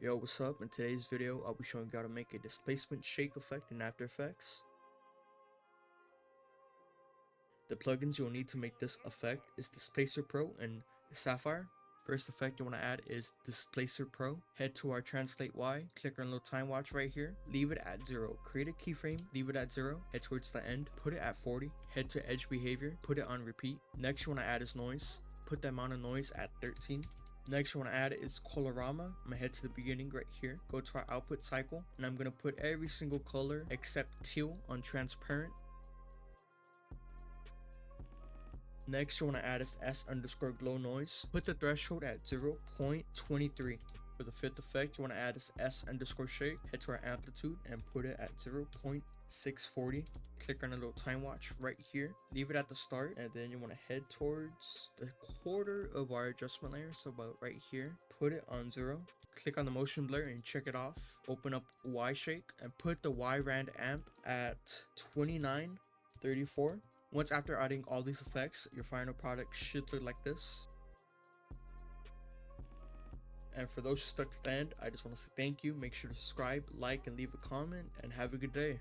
Yo, what's up? In today's video, I'll be showing you how to make a displacement shake effect in After Effects. The plugins you'll need to make this effect is DISPLACER Pro and SAPPHIRE. First effect you want to add is DISPLACER Pro. Head to our Translate Y, click on little time watch right here, leave it at 0. Create a keyframe, leave it at 0, head towards the end, put it at 40, head to Edge Behavior, put it on repeat. Next you want to add is noise, put the amount of noise at 13. Next you want to add is colorama. I'm gonna head to the beginning right here, go to our output cycle, and I'm gonna put every single color except teal on transparent. Next you want to add is S_glow noise. Put the threshold at 0.23. For the fifth effect you want to add is S_shake. Head to our amplitude and put it at 0.640. Click on a little time watch right here, leave it at the start, and then you want to head towards the quarter of our adjustment layer, so about right here. Put it on 0. Click on the motion blur and check it off. Open up Y shake and put the Y rand amp at 2934. Once after adding all these effects, your final product should look like this. And for those who stuck to the end, I just want to say thank you. Make sure to subscribe, like, and leave a comment, and have a good day.